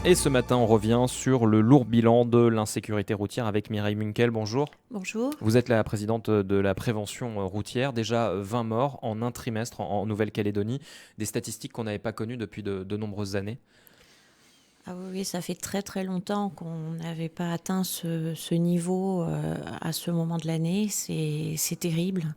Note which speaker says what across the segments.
Speaker 1: Et ce matin, on revient sur le lourd bilan de l'insécurité routière avec Mireille Munkel. Bonjour.
Speaker 2: Bonjour.
Speaker 1: Vous êtes la présidente de la prévention routière. Déjà 20 morts en un trimestre en Nouvelle-Calédonie. Des statistiques qu'on n'avait pas connues depuis de nombreuses années.
Speaker 2: Ah oui, oui, ça fait très très longtemps qu'on n'avait pas atteint ce niveau à ce moment de l'année. C'est terrible.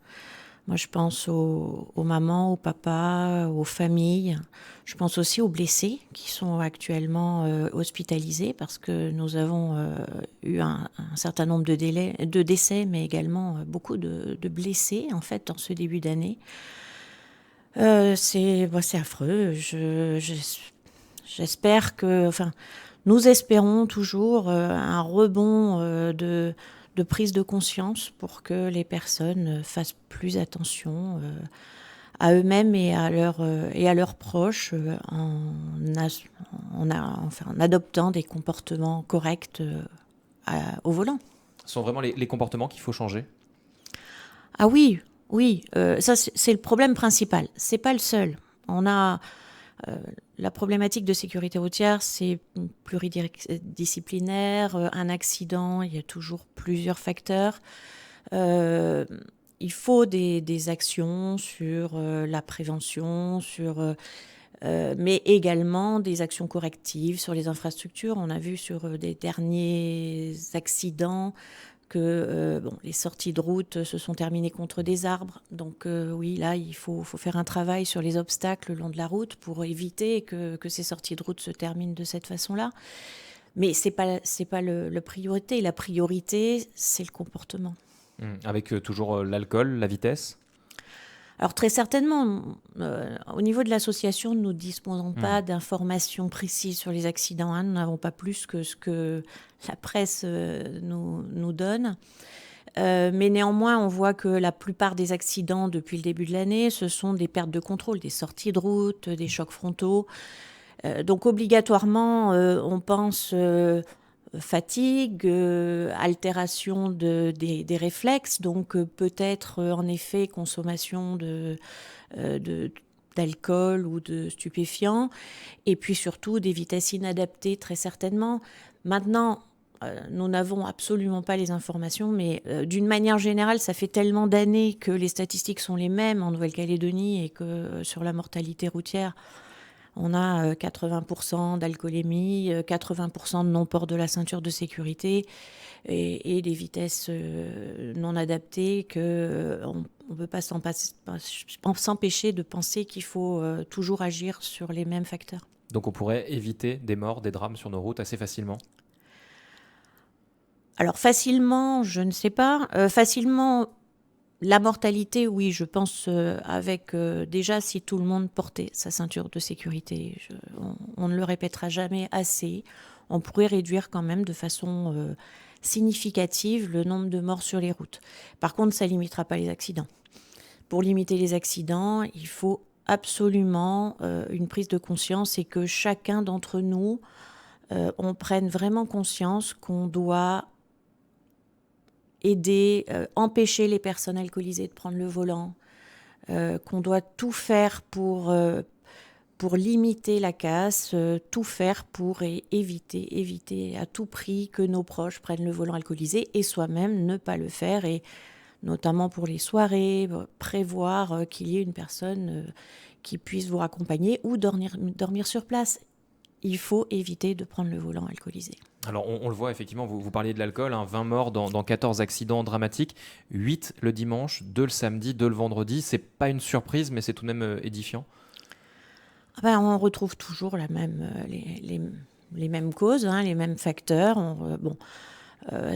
Speaker 2: Moi, je pense aux mamans, aux papas, aux familles. Je pense aussi aux blessés qui sont actuellement hospitalisés parce que nous avons eu un certain nombre de décès, mais également beaucoup de blessés en fait en ce début d'année. C'est affreux. J'espère que, enfin, nous espérons toujours un rebond de prise de conscience pour que les personnes fassent plus attention à eux-mêmes et à leurs proches en adoptant des comportements corrects au volant.
Speaker 1: Ce sont vraiment les comportements qu'il faut changer.
Speaker 2: Ah oui, oui, ça c'est le problème principal. C'est pas le seul. On a la problématique de sécurité routière, c'est pluridisciplinaire. Un accident, il y a toujours plusieurs facteurs. Euh, il faut des actions sur la prévention, mais également des actions correctives sur les infrastructures. On a vu sur des derniers accidents que les sorties de route se sont terminées contre des arbres. Donc oui, là, il faut faire un travail sur les obstacles le long de la route pour éviter que ces sorties de route se terminent de cette façon-là. Mais c'est pas la priorité. La priorité, c'est le comportement.
Speaker 1: Avec toujours l'alcool, la vitesse.
Speaker 2: Alors très certainement, au niveau de l'association, nous ne disposons
Speaker 1: Mm.
Speaker 2: pas d'informations précises sur les accidents. Nous n'avons pas plus que ce que la presse nous donne. Mais néanmoins, on voit que la plupart des accidents depuis le début de l'année, ce sont des pertes de contrôle, des sorties de route, des chocs frontaux. Donc obligatoirement, on pense fatigue, altération des réflexes, donc peut-être en effet consommation de d'alcool ou de stupéfiants, et puis surtout des vitesses inadaptées très certainement. Maintenant, nous n'avons absolument pas les informations, mais d'une manière générale, ça fait tellement d'années que les statistiques sont les mêmes en Nouvelle-Calédonie et que sur la mortalité routière, on a 80% d'alcoolémie, 80% de non-port de la ceinture de sécurité et des vitesses non adaptées que on ne peut pas s'empêcher de penser qu'il faut toujours agir sur les mêmes facteurs.
Speaker 1: Donc on pourrait éviter des morts, des drames sur nos routes assez facilement.
Speaker 2: Alors facilement, je ne sais pas. Facilement, la mortalité, oui, je pense avec déjà si tout le monde portait sa ceinture de sécurité. On ne le répétera jamais assez. On pourrait réduire quand même de façon significative le nombre de morts sur les routes. Par contre, ça ne limitera pas les accidents. Pour limiter les accidents, il faut absolument une prise de conscience et que chacun d'entre nous, on prenne vraiment conscience qu'on doit aider, empêcher les personnes alcoolisées de prendre le volant, qu'on doit tout faire pour limiter la casse, tout faire pour éviter à tout prix que nos proches prennent le volant alcoolisé et soi-même ne pas le faire. Et notamment pour les soirées, prévoir qu'il y ait une personne qui puisse vous raccompagner ou dormir sur place. Il faut éviter de prendre le volant alcoolisé.
Speaker 1: Alors on le voit effectivement, vous parliez de l'alcool, 20 morts dans 14 accidents dramatiques, 8 le dimanche, 2 le samedi, 2 le vendredi. C'est pas une surprise, mais c'est tout de même édifiant.
Speaker 2: On retrouve toujours les mêmes causes, les mêmes facteurs.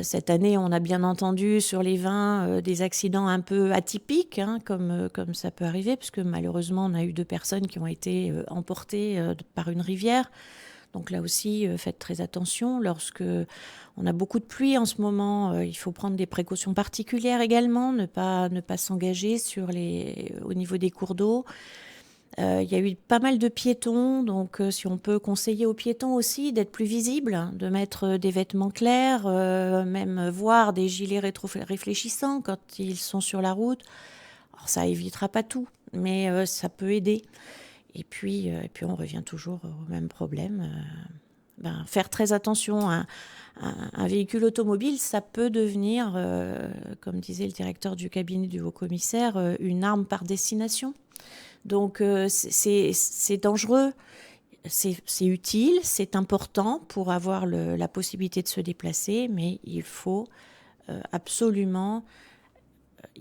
Speaker 2: Cette année, on a bien entendu sur les vins des accidents un peu atypiques, comme ça peut arriver, puisque malheureusement, on a eu 2 personnes qui ont été emportées par une rivière. Donc là aussi, faites très attention. Lorsque on a beaucoup de pluie en ce moment, il faut prendre des précautions particulières également, ne pas s'engager au niveau des cours d'eau. Il y a eu pas mal de piétons, donc si on peut conseiller aux piétons aussi d'être plus visibles, de mettre des vêtements clairs, même voir des gilets réfléchissants quand ils sont sur la route. Alors ça évitera pas tout, mais ça peut aider. Et puis on revient toujours au même problème. faire très attention. Un véhicule automobile, ça peut devenir, comme disait le directeur du cabinet du haut-commissaire, une arme par destination. Donc c'est dangereux, c'est utile, c'est important pour avoir la possibilité de se déplacer, mais il faut absolument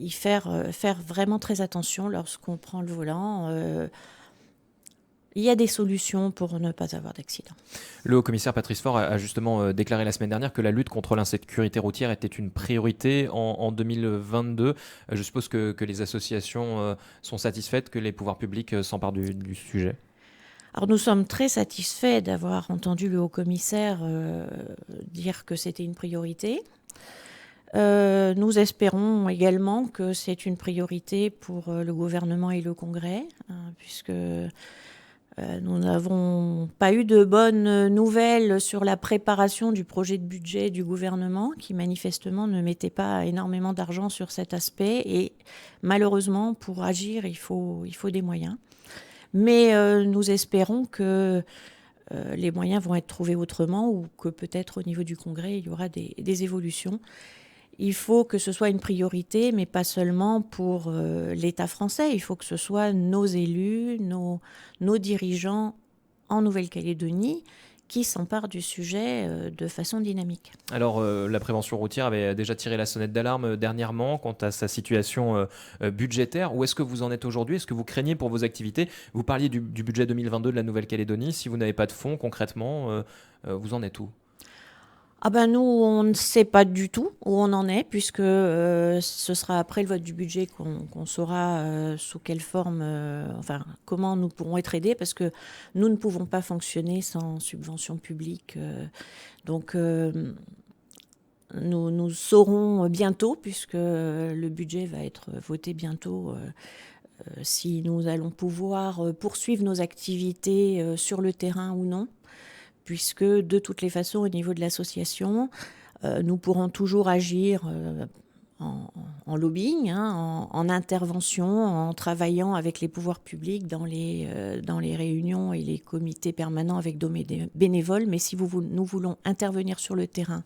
Speaker 2: faire vraiment très attention lorsqu'on prend le volant. Il y a des solutions pour ne pas avoir d'accident.
Speaker 1: Le haut-commissaire Patrice Faure a justement déclaré la semaine dernière que la lutte contre l'insécurité routière était une priorité en 2022. Je suppose que les associations sont satisfaites que les pouvoirs publics s'emparent du sujet.
Speaker 2: Alors nous sommes très satisfaits d'avoir entendu le haut-commissaire dire que c'était une priorité. Nous espérons également que c'est une priorité pour le gouvernement et le Congrès, puisque nous n'avons pas eu de bonnes nouvelles sur la préparation du projet de budget du gouvernement, qui manifestement ne mettait pas énormément d'argent sur cet aspect. Et malheureusement, pour agir, il faut des moyens. Mais nous espérons que les moyens vont être trouvés autrement, ou que peut-être au niveau du Congrès, il y aura des évolutions. Il faut que ce soit une priorité, mais pas seulement pour l'État français. Il faut que ce soit nos élus, nos dirigeants en Nouvelle-Calédonie qui s'emparent du sujet de façon dynamique.
Speaker 1: Alors, la prévention routière avait déjà tiré la sonnette d'alarme dernièrement quant à sa situation budgétaire. Où est-ce que vous en êtes aujourd'hui? Est-ce que vous craignez pour vos activités? Vous parliez du budget 2022 de la Nouvelle-Calédonie. Si vous n'avez pas de fonds, concrètement, vous en êtes où?
Speaker 2: Ah ben nous, on ne sait pas du tout où on en est, puisque ce sera après le vote du budget qu'on saura sous quelle forme, comment nous pourrons être aidés, parce que nous ne pouvons pas fonctionner sans subvention publique. Donc nous saurons bientôt, puisque le budget va être voté bientôt, si nous allons pouvoir poursuivre nos activités sur le terrain ou non. Puisque de toutes les façons, au niveau de l'association, nous pourrons toujours agir en lobbying, en intervention, en travaillant avec les pouvoirs publics dans les réunions et les comités permanents avec nos bénévoles. Mais si nous voulons intervenir sur le terrain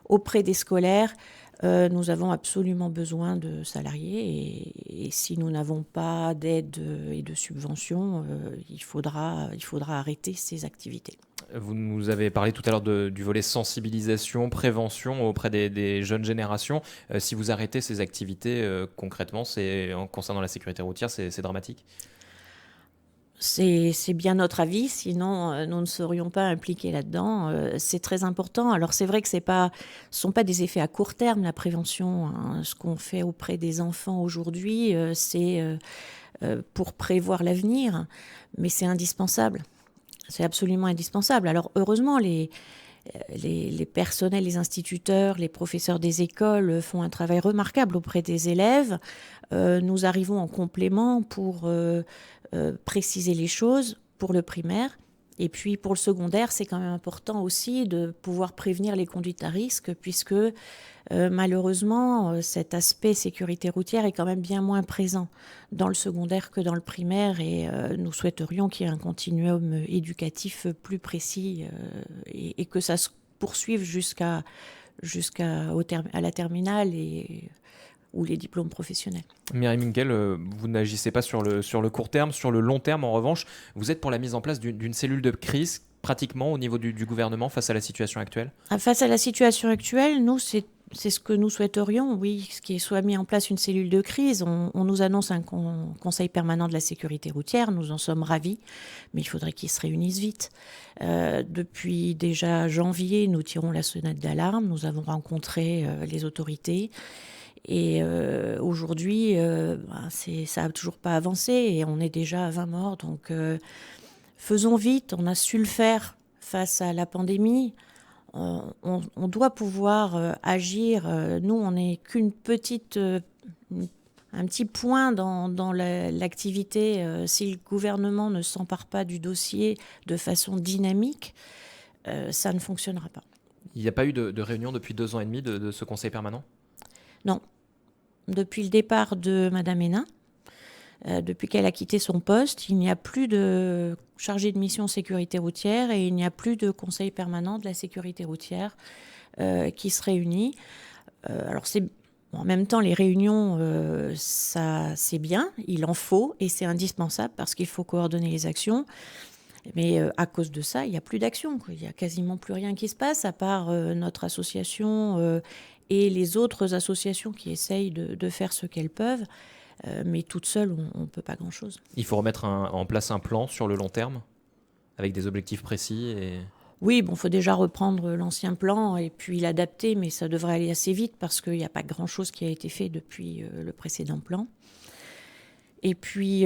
Speaker 2: auprès des scolaires, nous avons absolument besoin de salariés, et si nous n'avons pas d'aide et de subventions, il faudra arrêter ces activités.
Speaker 1: Vous nous avez parlé tout à l'heure du volet sensibilisation, prévention auprès des jeunes générations. Si vous arrêtez ces activités, concrètement, concernant la sécurité routière, c'est dramatique?
Speaker 2: C'est bien notre avis, sinon nous ne serions pas impliqués là-dedans. C'est très important. Alors c'est vrai que ce sont pas des effets à court terme, la prévention, hein. Ce qu'on fait auprès des enfants aujourd'hui, c'est pour prévoir l'avenir, mais c'est indispensable. C'est absolument indispensable. Alors heureusement, les personnels, les instituteurs, les professeurs des écoles font un travail remarquable auprès des élèves. Nous arrivons en complément pour préciser les choses pour le primaire. Et puis pour le secondaire, c'est quand même important aussi de pouvoir prévenir les conduites à risque, puisque malheureusement, cet aspect sécurité routière est quand même bien moins présent dans le secondaire que dans le primaire. Et nous souhaiterions qu'il y ait un continuum éducatif plus précis et que ça se poursuive jusqu'à la terminale ou les diplômes professionnels.
Speaker 1: Mireille Minkel, vous n'agissez pas sur le court terme. Sur le long terme, en revanche, vous êtes pour la mise en place d'une cellule de crise, pratiquement au niveau du gouvernement, face à la situation actuelle?
Speaker 2: Face à la situation actuelle, nous, c'est ce que nous souhaiterions, oui, ce qui soit mis en place une cellule de crise. On nous annonce un conseil permanent de la sécurité routière, nous en sommes ravis, mais il faudrait qu'il se réunisse vite. Depuis déjà janvier, nous tirons la sonnette d'alarme, nous avons rencontré les autorités. Et aujourd'hui, ça n'a toujours pas avancé et on est déjà à 20 morts. Donc faisons vite, on a su le faire face à la pandémie. On doit pouvoir agir. Nous, on n'est qu'une un petit point dans l'activité. Si le gouvernement ne s'empare pas du dossier de façon dynamique, ça ne fonctionnera pas.
Speaker 1: Il n'y a pas eu de réunion depuis 2 ans et demi de ce conseil permanent?
Speaker 2: Non. Depuis le départ de Madame Hénin, Depuis qu'elle a quitté son poste, il n'y a plus de chargé de mission sécurité routière et il n'y a plus de conseil permanent de la sécurité routière qui se réunit. Alors en même temps, les réunions, ça c'est bien, il en faut et c'est indispensable parce qu'il faut coordonner les actions. Mais à cause de ça, il n'y a plus d'action. Il n'y a quasiment plus rien qui se passe à part notre association et les autres associations qui essayent de faire ce qu'elles peuvent. Mais toutes seules, on ne peut pas grand-chose.
Speaker 1: Il faut remettre en place un plan sur le long terme, avec des objectifs précis
Speaker 2: Oui, bon, faut déjà reprendre l'ancien plan et puis l'adapter, mais ça devrait aller assez vite parce qu'il n'y a pas grand-chose qui a été fait depuis le précédent plan. Et puis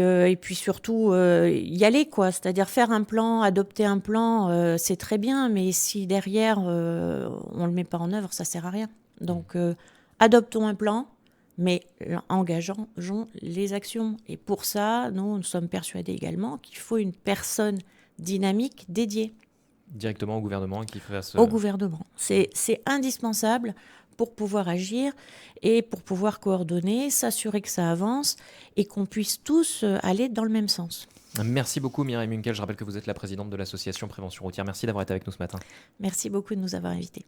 Speaker 2: surtout, y aller, quoi. C'est-à-dire faire un plan, adopter un plan, c'est très bien, mais si derrière, on ne le met pas en œuvre, ça ne sert à rien. Donc, adoptons un plan, mais engageons les actions. Et pour ça, nous sommes persuadés également qu'il faut une personne dynamique dédiée.
Speaker 1: Directement au gouvernement qui fasse...
Speaker 2: Au gouvernement. C'est indispensable pour pouvoir agir et pour pouvoir coordonner, s'assurer que ça avance et qu'on puisse tous aller dans le même sens.
Speaker 1: Merci beaucoup Mireille Munkel, je rappelle que vous êtes la présidente de l'association Prévention Routière. Merci d'avoir été avec nous ce matin.
Speaker 2: Merci beaucoup de nous avoir invités.